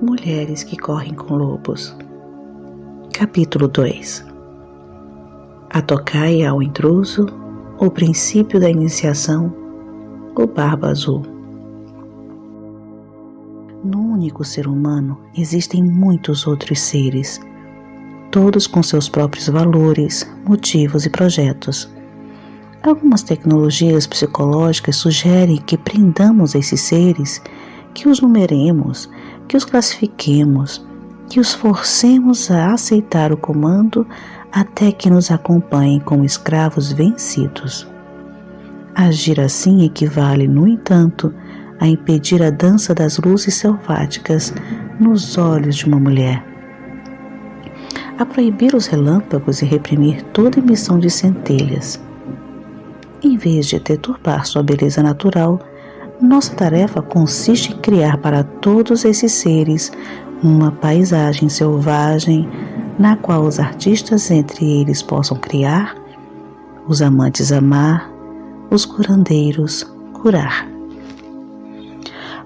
Mulheres que correm com lobos. Capítulo 2. A tocaia ao intruso, o princípio da iniciação, o Barba Azul. No único ser humano existem muitos outros seres, todos com seus próprios valores, motivos e projetos. Algumas tecnologias psicológicas sugerem que prendamos esses seres, que os numeremos, que os classifiquemos, que os forcemos a aceitar o comando até que nos acompanhem como escravos vencidos. Agir assim equivale, no entanto, a impedir a dança das luzes selváticas nos olhos de uma mulher, a proibir os relâmpagos e reprimir toda emissão de centelhas. Em vez de deturpar sua beleza natural, nossa tarefa consiste em criar para todos esses seres uma paisagem selvagem na qual os artistas entre eles possam criar, os amantes amar, os curandeiros curar.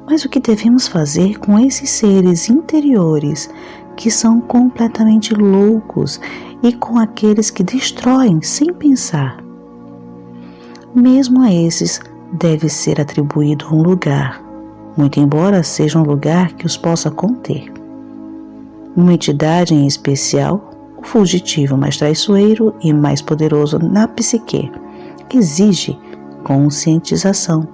Mas o que devemos fazer com esses seres interiores que são completamente loucos e com aqueles que destroem sem pensar? Mesmo a esses deve ser atribuído um lugar, muito embora seja um lugar que os possa conter. Uma entidade em especial, o fugitivo mais traiçoeiro e mais poderoso na psique, exige conscientização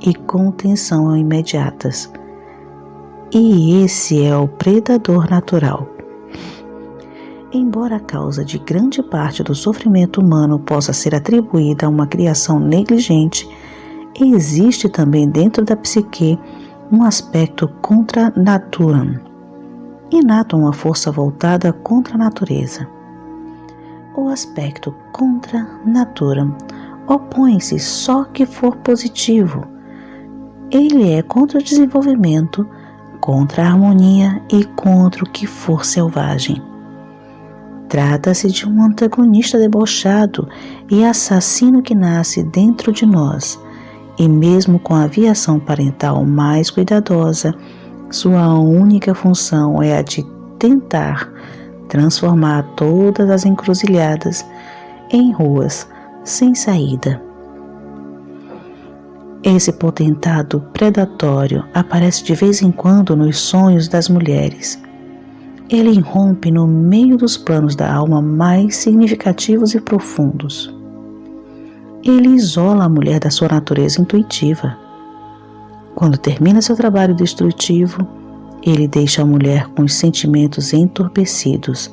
e contenção imediatas. E esse é o predador natural. Embora a causa de grande parte do sofrimento humano possa ser atribuída a uma criação negligente, existe também dentro da psique um aspecto contra naturam, inato, uma força voltada contra a natureza. O aspecto contra naturam opõe-se só que for positivo. Ele é contra o desenvolvimento, contra a harmonia e contra o que for selvagem. Trata-se de um antagonista debochado e assassino que nasce dentro de nós, e mesmo com a aviação parental mais cuidadosa, sua única função é a de tentar transformar todas as encruzilhadas em ruas sem saída. Esse potentado predatório aparece de vez em quando nos sonhos das mulheres. Ele irrompe no meio dos planos da alma mais significativos e profundos. Ele isola a mulher da sua natureza intuitiva. Quando termina seu trabalho destrutivo, ele deixa a mulher com os sentimentos entorpecidos,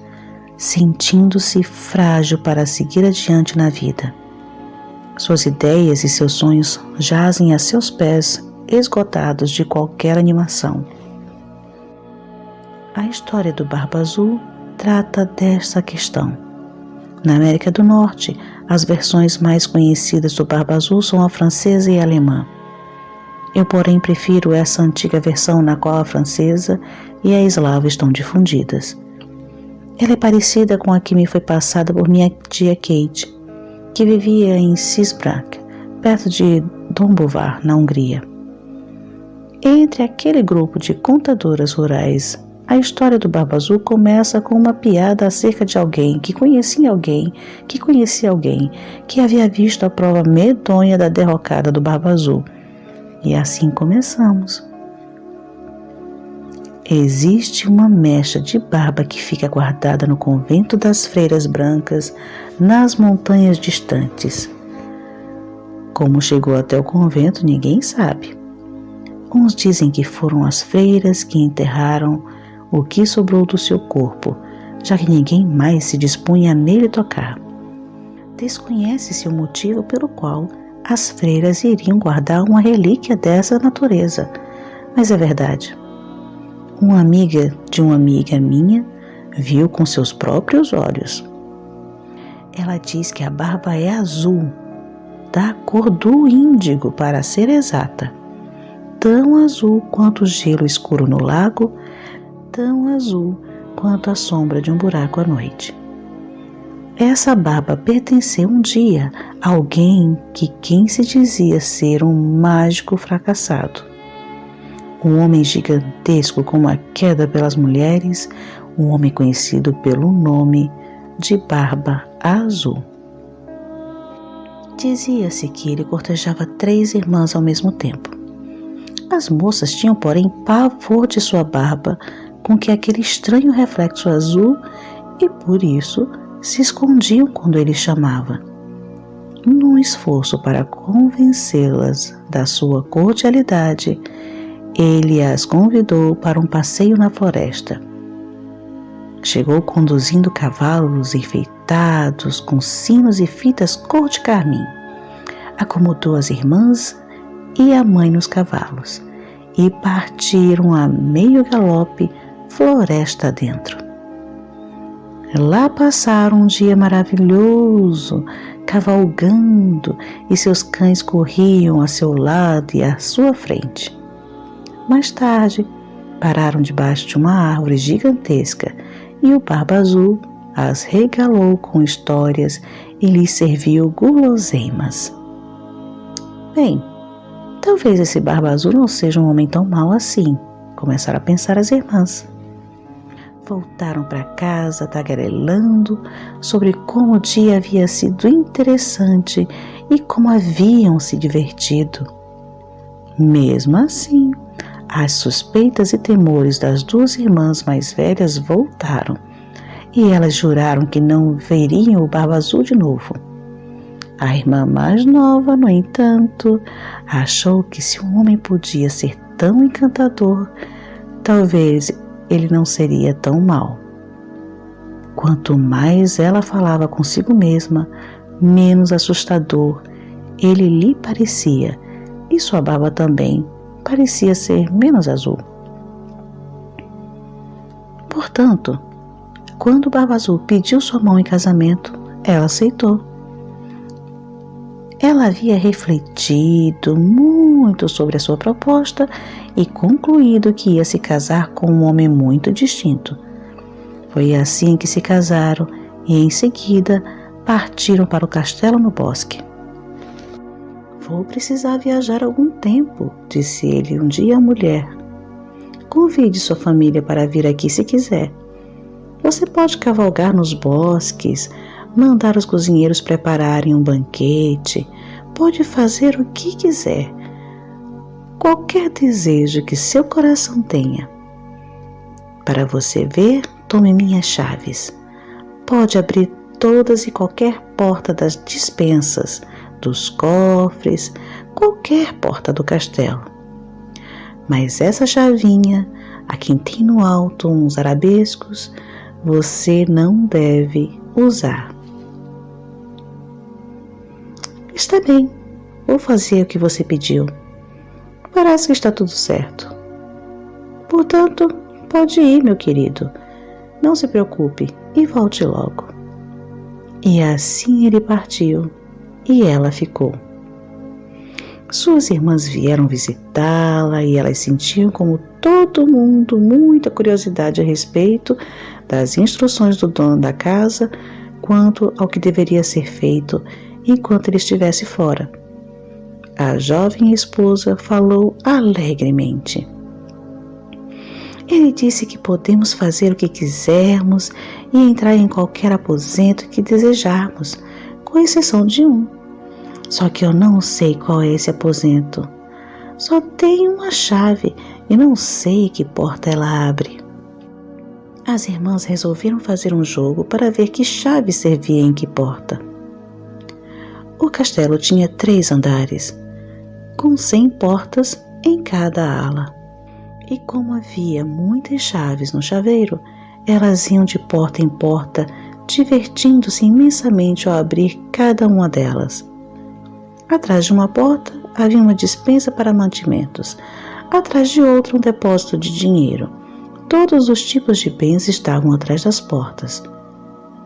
sentindo-se frágil para seguir adiante na vida. Suas ideias e seus sonhos jazem a seus pés, esgotados de qualquer animação. A história do Barba Azul trata dessa questão. Na América do Norte, as versões mais conhecidas do Barba Azul são a francesa e a alemã. Eu, porém, prefiro essa antiga versão na qual a francesa e a eslava estão difundidas. Ela é parecida com a que me foi passada por minha tia Kate, que vivia em Sisbrac, perto de Dombovar, na Hungria. Entre aquele grupo de contadoras rurais, a história do Barba Azul começa com uma piada acerca de alguém que conhecia alguém que havia visto a prova medonha da derrocada do Barba Azul. E assim começamos. Existe uma mecha de barba que fica guardada no convento das Freiras Brancas, nas montanhas distantes. Como chegou até o convento, ninguém sabe. Uns dizem que foram as freiras que enterraram o que sobrou do seu corpo, já que ninguém mais se dispunha a nele tocar. Desconhece-se o motivo pelo qual as freiras iriam guardar uma relíquia dessa natureza, mas é verdade. Uma amiga de uma amiga minha viu com seus próprios olhos. Ela diz que a barba é azul, da cor do índigo para ser exata, tão azul quanto o gelo escuro no lago, tão azul quanto a sombra de um buraco à noite. Essa barba pertenceu um dia a alguém que quem se dizia ser um mágico fracassado. um homem gigantesco com uma queda pelas mulheres, um homem conhecido pelo nome de Barba Azul. Dizia-se que ele cortejava 3 irmãs ao mesmo tempo. As moças tinham, porém, pavor de sua barba, com que aquele estranho reflexo azul, e por isso se escondiam quando ele chamava. Num esforço para convencê-las da sua cordialidade, ele as convidou para um passeio na floresta. Chegou conduzindo cavalos enfeitados com sinos e fitas cor de carmim. Acomodou as irmãs e a mãe nos cavalos e partiram a meio galope floresta dentro. Lá passaram um dia maravilhoso, cavalgando, e seus cães corriam a seu lado e à sua frente. Mais tarde, pararam debaixo de uma árvore gigantesca e o Barba Azul as regalou com histórias e lhes serviu guloseimas. Bem, talvez esse Barba Azul não seja um homem tão mau assim, começaram a pensar as irmãs. Voltaram para casa tagarelando sobre como o dia havia sido interessante e como haviam se divertido. Mesmo assim, as suspeitas e temores das 2 irmãs mais velhas voltaram e elas juraram que não veriam o Barba Azul de novo. A irmã mais nova, no entanto, achou que se um homem podia ser tão encantador, talvez ele não seria tão mau. Quanto mais ela falava consigo mesma, menos assustador ele lhe parecia, e sua barba também parecia ser menos azul. Portanto, quando o Barba Azul pediu sua mão em casamento, ela aceitou. Ela havia refletido muito sobre a sua proposta e concluído que ia se casar com um homem muito distinto. Foi assim que se casaram e, em seguida, partiram para o castelo no bosque. Vou precisar viajar algum tempo, disse ele um dia à mulher. Convide sua família para vir aqui se quiser. Você pode cavalgar nos bosques, mandar os cozinheiros prepararem um banquete, pode fazer o que quiser, qualquer desejo que seu coração tenha. Para você ver, tome minhas chaves. Pode abrir todas e qualquer porta das despensas, dos cofres, qualquer porta do castelo. Mas essa chavinha, a quem tem no alto uns arabescos, você não deve usar. Está bem, vou fazer o que você pediu. Parece que está tudo certo. Portanto, pode ir, meu querido. Não se preocupe e volte logo. E assim ele partiu e ela ficou. Suas irmãs vieram visitá-la e elas sentiam, como todo mundo, muita curiosidade a respeito das instruções do dono da casa quanto ao que deveria ser feito enquanto ele estivesse fora. A jovem esposa falou alegremente. Ele disse que podemos fazer o que quisermos e entrar em qualquer aposento que desejarmos, com exceção de um. Só que eu não sei qual é esse aposento. Só tenho uma chave e não sei que porta ela abre. As irmãs resolveram fazer um jogo para ver que chave servia em que porta. O castelo tinha 3 andares, com 100 portas em cada ala. E como havia muitas chaves no chaveiro, elas iam de porta em porta, divertindo-se imensamente ao abrir cada uma delas. Atrás de uma porta havia uma despensa para mantimentos, atrás de outra um depósito de dinheiro. Todos os tipos de bens estavam atrás das portas.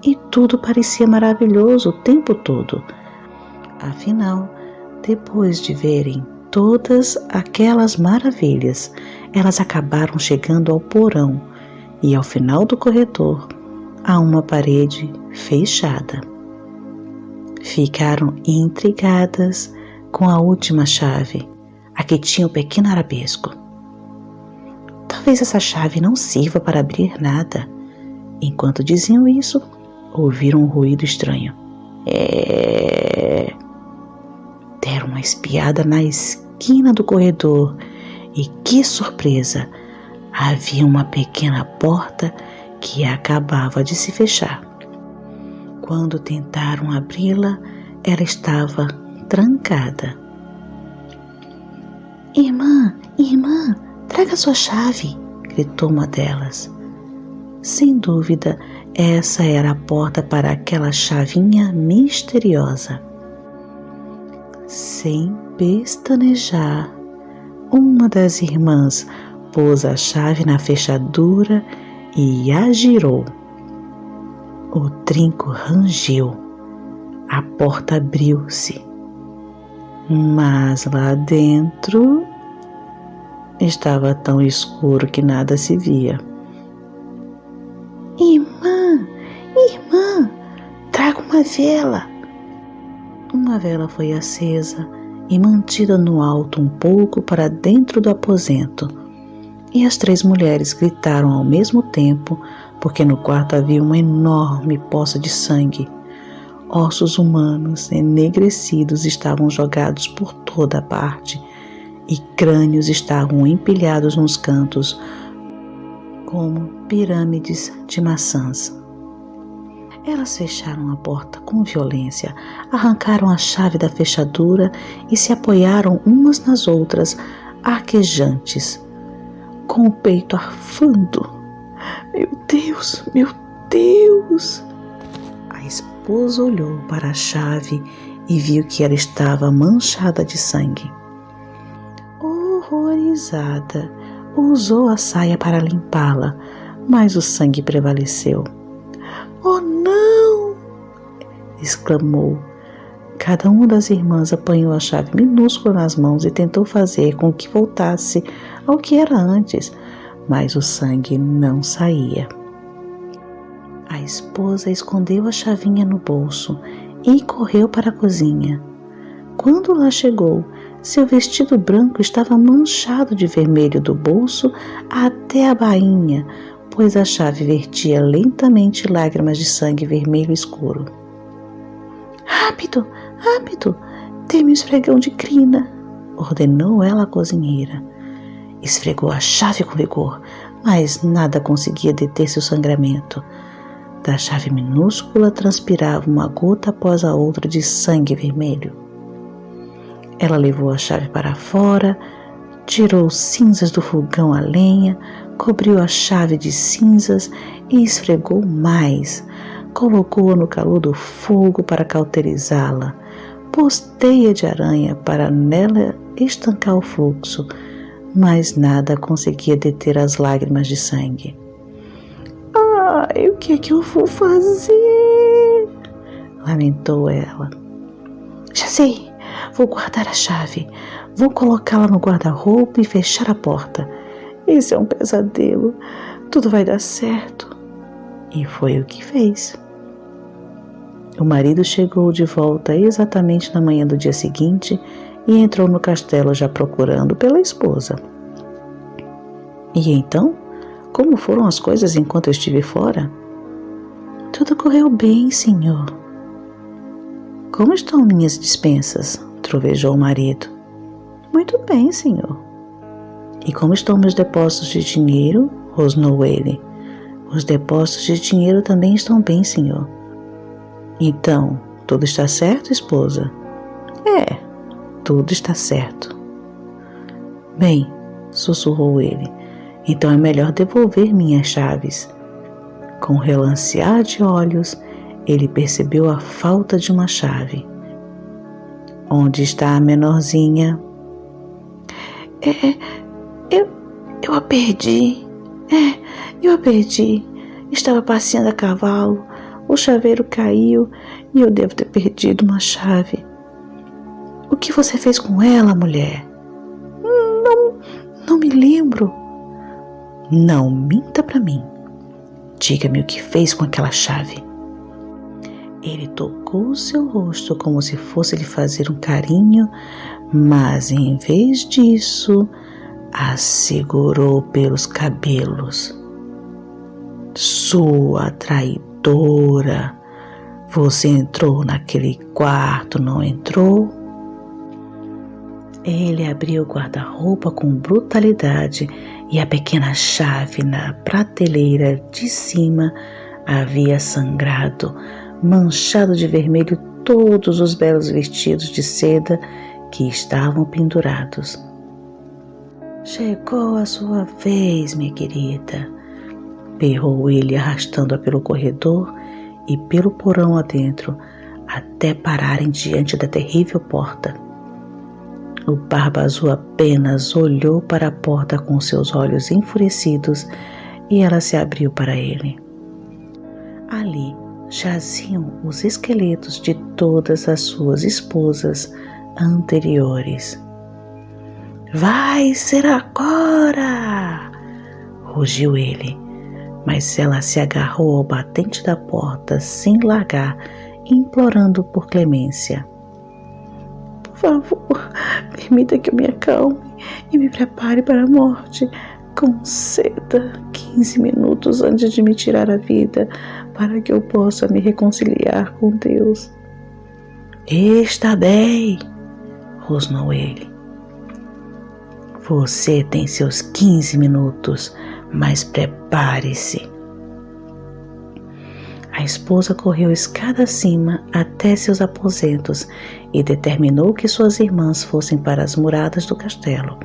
E tudo parecia maravilhoso o tempo todo. Afinal, depois de verem todas aquelas maravilhas, elas acabaram chegando ao porão e, ao final do corredor, a uma parede fechada. Ficaram intrigadas com a última chave, a que tinha o pequeno arabesco. talvez essa chave não sirva para abrir nada. Enquanto diziam isso, ouviram um ruído estranho. Deram uma espiada na esquina do corredor e, que surpresa! Havia uma pequena porta que acabava de se fechar. Quando tentaram abri-la, ela estava trancada. Irmã, traga sua chave, gritou uma delas. Sem dúvida, essa era a porta para aquela chavinha misteriosa. Sem pestanejar, uma das irmãs pôs a chave na fechadura e a girou. O trinco rangiu. A porta abriu-se. Mas lá dentro estava tão escuro que nada se via. Irmã, traga uma vela. Uma vela foi acesa e mantida no alto um pouco para dentro do aposento. E as 3 mulheres gritaram ao mesmo tempo, porque no quarto havia uma enorme poça de sangue. Ossos humanos enegrecidos estavam jogados por toda parte e crânios estavam empilhados nos cantos como pirâmides de maçãs. Elas fecharam a porta com violência, arrancaram a chave da fechadura e se apoiaram umas nas outras, arquejantes, com o peito arfando. Meu Deus! A esposa olhou para a chave e viu que ela estava manchada de sangue. Horrorizada, usou a saia para limpá-la, mas o sangue prevaleceu. Oh, não! Exclamou. Cada uma das irmãs apanhou a chave minúscula nas mãos e tentou fazer com que voltasse ao que era antes, mas o sangue não saía. A esposa escondeu a chavinha no bolso e correu para a cozinha. Quando lá chegou, seu vestido branco estava manchado de vermelho do bolso até a bainha, pois a chave vertia lentamente lágrimas de sangue vermelho escuro. Rápido! Dê-me o esfregão de crina, ordenou ela à cozinheira. Esfregou a chave com vigor, mas nada conseguia deter seu sangramento. Da chave minúscula transpirava uma gota após a outra de sangue vermelho. Ela levou a chave para fora, tirou cinzas do fogão a lenha, cobriu a chave de cinzas e esfregou mais. Colocou-a no calor do fogo para cauterizá-la. Pôs teia de aranha para nela estancar o fluxo, mas nada conseguia deter as lágrimas de sangue. Ai, o que é que eu vou fazer? Lamentou ela. Já sei, vou guardar a chave, vou colocá-la no guarda-roupa e fechar a porta. Isso é um pesadelo, tudo vai dar certo. E foi o que fez. O marido chegou de volta exatamente na manhã do dia seguinte e entrou no castelo já procurando pela esposa. E então, como foram as coisas enquanto eu estive fora? Tudo correu bem, senhor. Como estão minhas dispensas? Trovejou o marido. Muito bem, senhor. E como estão meus depósitos de dinheiro? Rosnou ele. Os depósitos de dinheiro também estão bem, senhor. Então, tudo está certo, esposa? Tudo está certo. Bem, sussurrou ele, então é melhor devolver minhas chaves. Com um relancear de olhos, ele percebeu a falta de uma chave. Onde está a menorzinha? Eu a perdi. Eu a perdi. Estava passeando a cavalo, o chaveiro caiu e eu devo ter perdido uma chave. O que você fez com ela, mulher? Não me lembro. Não minta para mim. Diga-me o que fez com aquela chave. Ele tocou seu rosto como se fosse lhe fazer um carinho, mas em vez disso, a segurou pelos cabelos. Sua traidora! Você entrou naquele quarto, não entrou? Ele abriu o guarda-roupa com brutalidade e a pequena chave na prateleira de cima havia sangrado, manchado de vermelho todos os belos vestidos de seda que estavam pendurados. Chegou a sua vez, minha querida, berrou ele, arrastando-a pelo corredor e pelo porão adentro, até pararem diante da terrível porta. O Barba Azul apenas olhou para a porta com seus olhos enfurecidos e ela se abriu para ele. Ali jaziam os esqueletos de todas as suas esposas anteriores. Vai ser agora! Rugiu ele, mas ela se agarrou ao batente da porta sem largar, implorando por clemência. Por favor, permita que eu me acalme e me prepare para a morte. Conceda 15 minutos antes de me tirar a vida, para que eu possa me reconciliar com Deus. Está bem, rosnou ele. Você tem seus 15 minutos, mas prepare-se. A esposa correu escada acima até seus aposentos e determinou que suas irmãs fossem para as muradas do castelo.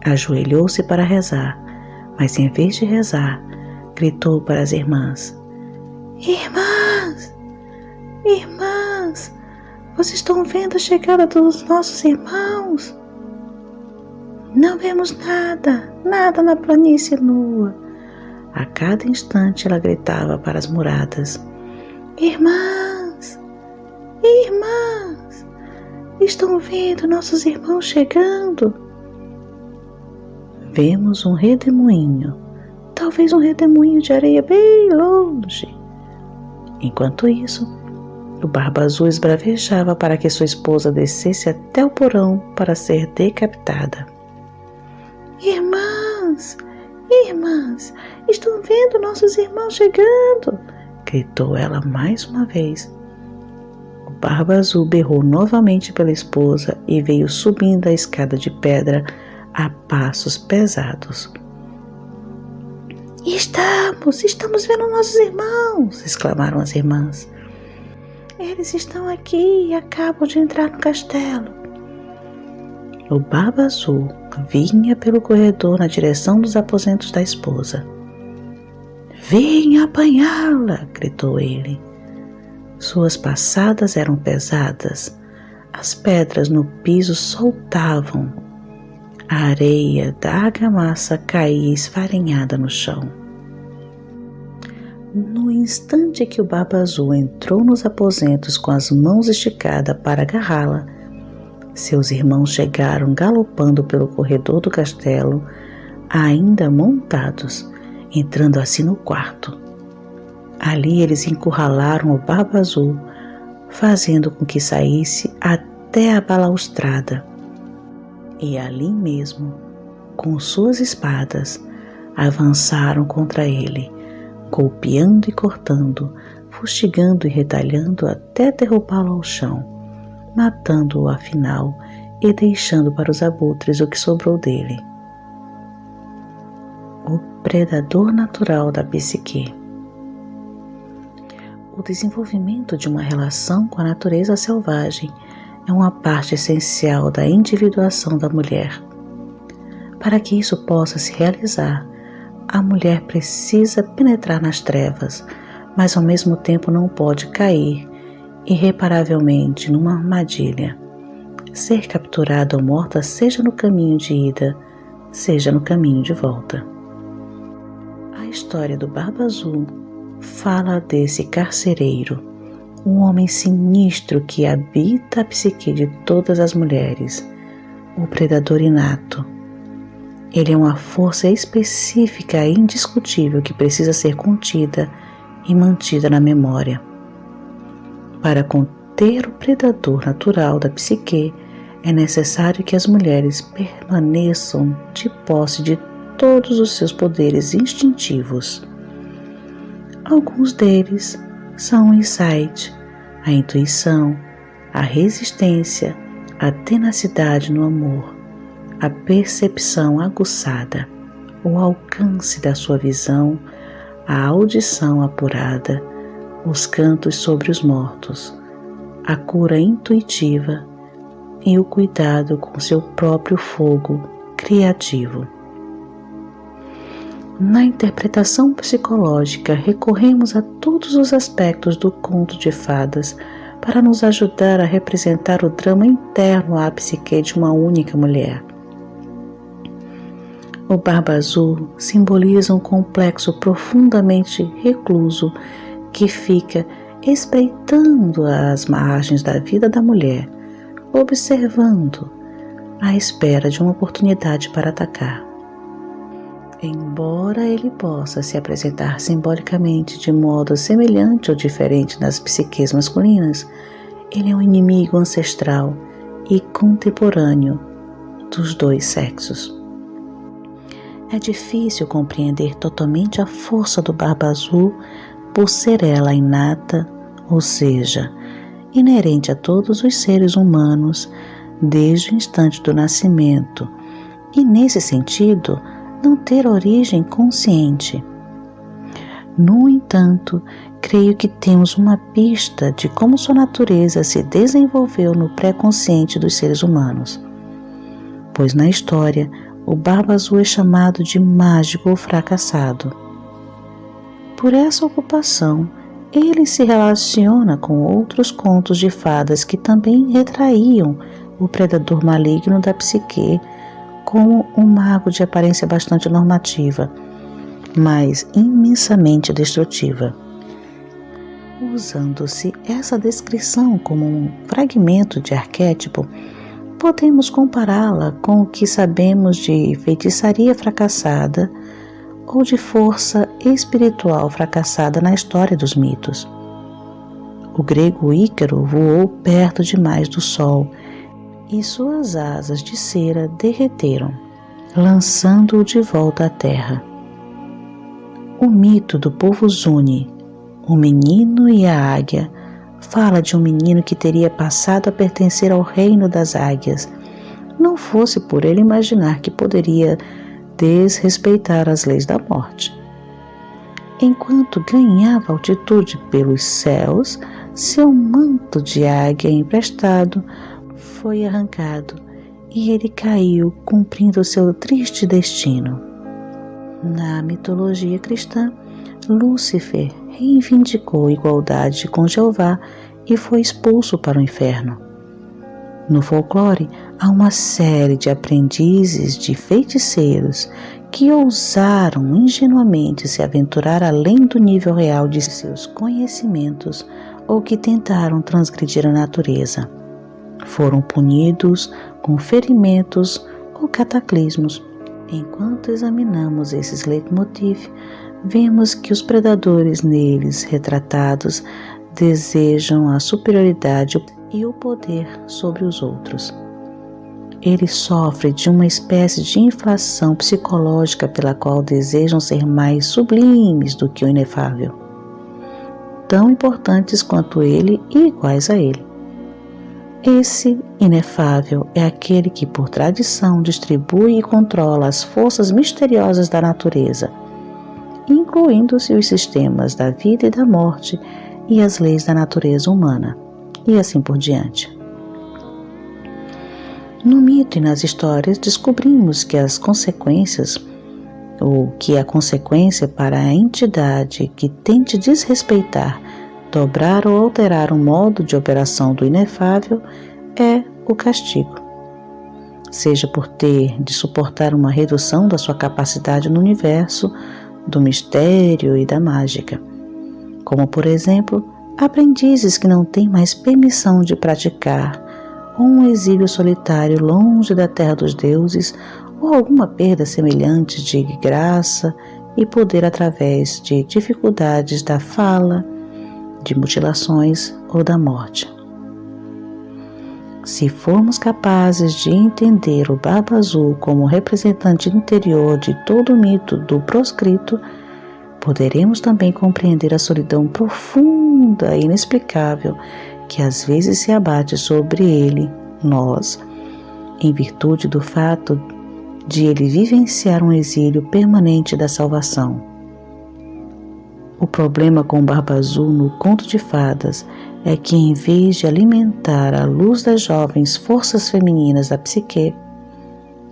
Ajoelhou-se para rezar, mas em vez de rezar, gritou para as irmãs: Irmãs! Irmãs! Vocês estão vendo a chegada dos nossos irmãos? Não vemos nada, nada na planície nua. A cada instante ela gritava para as muradas: Irmãs! Irmãs! Estão vendo nossos irmãos chegando? Vemos um redemoinho, talvez um redemoinho de areia bem longe. Enquanto isso, o Barba Azul esbravejava para que sua esposa descesse até o porão para ser decapitada. Irmãs! Irmãs! Estão vendo nossos irmãos chegando! Gritou ela mais uma vez. O Barba Azul berrou novamente pela esposa e veio subindo a escada de pedra a passos pesados. Estamos vendo nossos irmãos! Exclamaram as irmãs. Eles estão aqui e acabam de entrar no castelo. O Barba Azul vinha pelo corredor na direção dos aposentos da esposa. Venha apanhá-la! Gritou ele. Suas passadas eram pesadas. As pedras no piso soltavam. A areia da argamassa caía esfarinhada no chão. No instante que o Barba Azul entrou nos aposentos com as mãos esticadas para agarrá-la, seus irmãos chegaram galopando pelo corredor do castelo, ainda montados, entrando assim no quarto. Ali eles encurralaram o Barba Azul, fazendo com que saísse até a balaustrada. E ali mesmo, com suas espadas, avançaram contra ele, golpeando e cortando, fustigando e retalhando até derrubá-lo ao chão, matando-o afinal e deixando para os abutres o que sobrou dele. O predador natural da psique. O desenvolvimento de uma relação com a natureza selvagem é uma parte essencial da individuação da mulher. Para que isso possa se realizar, a mulher precisa penetrar nas trevas, mas ao mesmo tempo não pode cair irreparavelmente numa armadilha, ser capturada ou morta seja no caminho de ida, seja no caminho de volta. A história do Barba Azul fala desse carcereiro, um homem sinistro que habita a psique de todas as mulheres, o predador inato. Ele é uma força específica e indiscutível que precisa ser contida e mantida na memória. Para conter o predador natural da psique, é necessário que as mulheres permaneçam de posse de todos os seus poderes instintivos. Alguns deles são o insight, a intuição, a resistência, a tenacidade no amor, a percepção aguçada, o alcance da sua visão, a audição apurada, os cantos sobre os mortos, a cura intuitiva e o cuidado com seu próprio fogo criativo. Na interpretação psicológica, recorremos a todos os aspectos do conto de fadas para nos ajudar a representar o drama interno à psique de uma única mulher. O Barba Azul simboliza um complexo profundamente recluso que fica espreitando as margens da vida da mulher, observando, à espera de uma oportunidade para atacar. Embora ele possa se apresentar simbolicamente de modo semelhante ou diferente nas psiques masculinas, ele é um inimigo ancestral e contemporâneo dos dois sexos. É difícil compreender totalmente a força do Barba Azul por ser ela inata, ou seja, inerente a todos os seres humanos desde o instante do nascimento e, nesse sentido, não ter origem consciente. No entanto, creio que temos uma pista de como sua natureza se desenvolveu no pré-consciente dos seres humanos, pois na história o Barba Azul é chamado de mágico ou fracassado. Por essa ocupação, ele se relaciona com outros contos de fadas que também retraíam o predador maligno da psique como um mago de aparência bastante normativa, mas imensamente destrutiva. Usando-se essa descrição como um fragmento de arquétipo, podemos compará-la com o que sabemos de feitiçaria fracassada ou de força espiritual fracassada na história dos mitos. O grego Ícaro voou perto demais do sol e suas asas de cera derreteram, lançando-o de volta à terra. O mito do povo Zuni, o menino e a águia, fala de um menino que teria passado a pertencer ao reino das águias, não fosse por ele imaginar que poderia desrespeitar as leis da morte. Enquanto ganhava altitude pelos céus, seu manto de águia emprestado foi arrancado e ele caiu, cumprindo seu triste destino. Na mitologia cristã, Lúcifer reivindicou igualdade com Jeová e foi expulso para o inferno. No folclore, há uma série de aprendizes de feiticeiros que ousaram ingenuamente se aventurar além do nível real de seus conhecimentos ou que tentaram transgredir a natureza. Foram punidos com ferimentos ou cataclismos. Enquanto examinamos esses leitmotiv, vemos que os predadores neles retratados desejam a superioridade e o poder sobre os outros. Ele sofre de uma espécie de inflação psicológica pela qual desejam ser mais sublimes do que o inefável, tão importantes quanto ele e iguais a ele. Esse inefável é aquele que, por tradição, distribui e controla as forças misteriosas da natureza, incluindo-se os sistemas da vida e da morte e as leis da natureza humana, e assim por diante. No mito e nas histórias descobrimos que a consequência para a entidade que tente desrespeitar, dobrar ou alterar o modo de operação do inefável é o castigo, seja por ter de suportar uma redução da sua capacidade no universo, do mistério e da mágica, como por exemplo, aprendizes que não têm mais permissão de praticar, ou um exílio solitário longe da terra dos deuses, ou alguma perda semelhante de graça e poder através de dificuldades da fala, de mutilações ou da morte. Se formos capazes de entender o Barba Azul como representante interior de todo o mito do proscrito, poderemos também compreender a solidão profunda e inexplicável que às vezes se abate sobre ele, nós, em virtude do fato de ele vivenciar um exílio permanente da salvação. O problema com o Barba Azul no conto de fadas é que, em vez de alimentar a luz das jovens forças femininas da psique,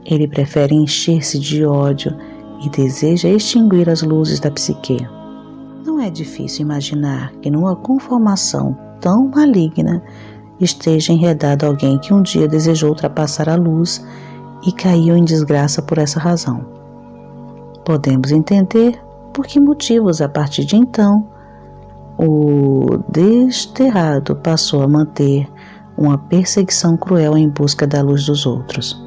ele prefere encher-se de ódio e deseja extinguir as luzes da psique. Não é difícil imaginar que numa conformação tão maligna esteja enredado alguém que um dia desejou ultrapassar a luz e caiu em desgraça por essa razão. Podemos entender por que motivos, a partir de então, o desterrado passou a manter uma perseguição cruel em busca da luz dos outros.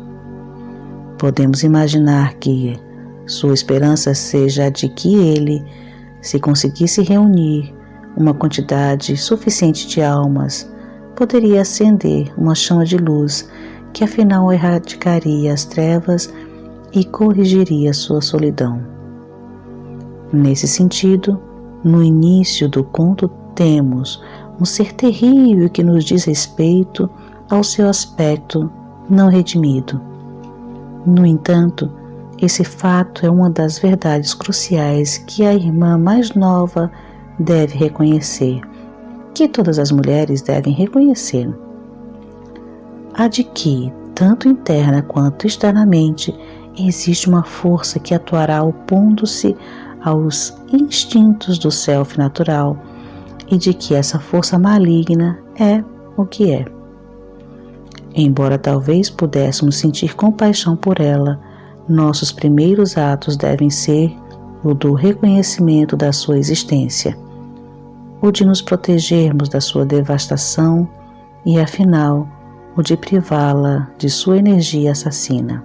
Podemos imaginar que sua esperança seja a de que ele, se conseguisse reunir uma quantidade suficiente de almas, poderia acender uma chama de luz que afinal erradicaria as trevas e corrigiria sua solidão. Nesse sentido, no início do conto temos um ser terrível que nos diz respeito ao seu aspecto não redimido. No entanto, esse fato é uma das verdades cruciais que a irmã mais nova deve reconhecer, que todas as mulheres devem reconhecer. A de que, tanto interna quanto externamente, existe uma força que atuará opondo-se aos instintos do self natural e de que essa força maligna é o que é. Embora talvez pudéssemos sentir compaixão por ela, nossos primeiros atos devem ser o do reconhecimento da sua existência, o de nos protegermos da sua devastação e, afinal, o de privá-la de sua energia assassina.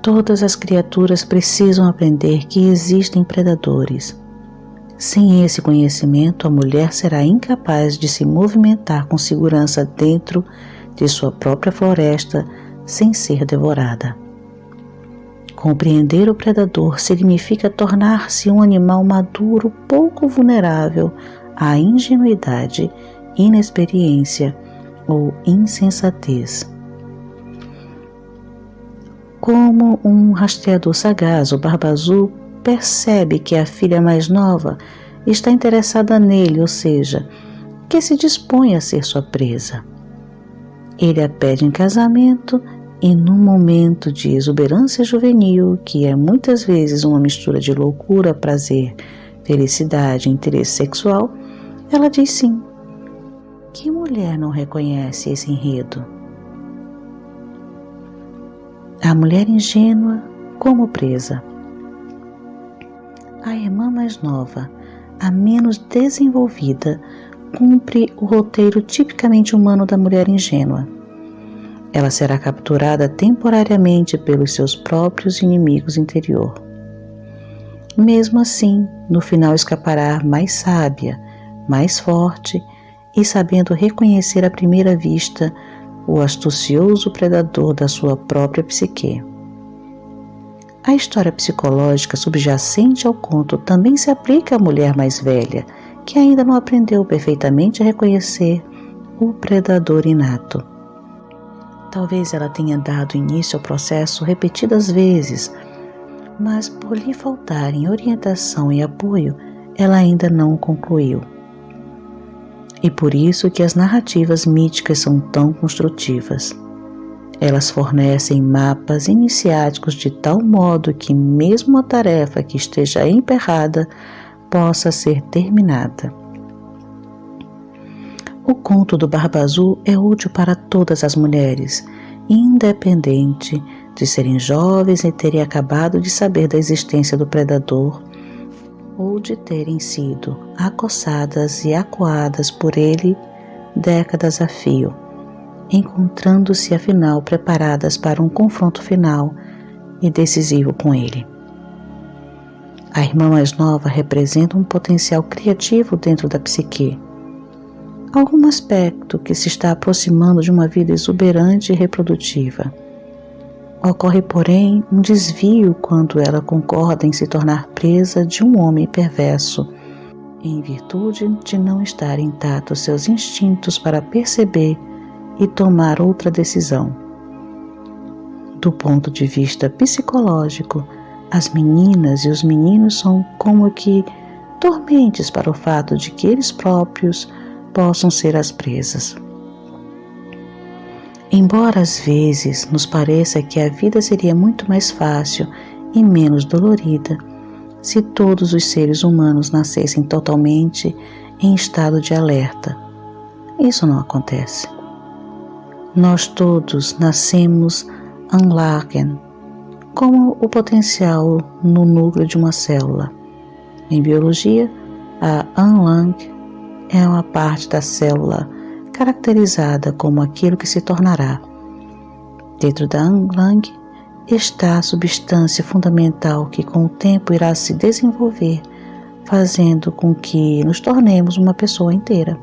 Todas as criaturas precisam aprender que existem predadores. Sem esse conhecimento, a mulher será incapaz de se movimentar com segurança dentro de sua própria floresta sem ser devorada. Compreender o predador significa tornar-se um animal maduro pouco vulnerável à ingenuidade, inexperiência ou insensatez. Como um rastreador sagaz, o Barba Azul percebe que a filha mais nova está interessada nele, ou seja, que se dispõe a ser sua presa. Ele a pede em casamento e, num momento de exuberância juvenil, que é muitas vezes uma mistura de loucura, prazer, felicidade e interesse sexual, ela diz sim. Que mulher não reconhece esse enredo? A mulher ingênua como presa. A irmã mais nova, a menos desenvolvida, cumpre o roteiro tipicamente humano da mulher ingênua. Ela será capturada temporariamente pelos seus próprios inimigos interior. Mesmo assim, no final escapará mais sábia, mais forte e sabendo reconhecer à primeira vista o astucioso predador da sua própria psique. A história psicológica subjacente ao conto também se aplica à mulher mais velha, que ainda não aprendeu perfeitamente a reconhecer o predador inato. Talvez ela tenha dado início ao processo repetidas vezes, mas por lhe faltarem orientação e apoio, ela ainda não o concluiu. E por isso que as narrativas míticas são tão construtivas. Elas fornecem mapas iniciáticos de tal modo que mesmo uma tarefa que esteja emperrada possa ser terminada. O conto do Barba Azul é útil para todas as mulheres, independente de serem jovens e terem acabado de saber da existência do predador ou de terem sido acossadas e acuadas por ele décadas a fio, encontrando-se afinal preparadas para um confronto final e decisivo com ele. A irmã mais nova representa um potencial criativo dentro da psique. algum aspecto que se está aproximando de uma vida exuberante e reprodutiva. Ocorre, porém, um desvio quando ela concorda em se tornar presa de um homem perverso, em virtude de não estar intactos seus instintos para perceber e tomar outra decisão. Do ponto de vista psicológico, as meninas e os meninos são como que dormentes para o fato de que eles próprios possam ser as presas. Embora às vezes nos pareça que a vida seria muito mais fácil e menos dolorida se todos os seres humanos nascessem totalmente em estado de alerta, isso não acontece. Nós todos nascemos Anlagen, como o potencial no núcleo de uma célula. Em biologia, a Anlag é uma parte da célula caracterizada como aquilo que se tornará. Dentro da Anlag está a substância fundamental que com o tempo irá se desenvolver, fazendo com que nos tornemos uma pessoa inteira.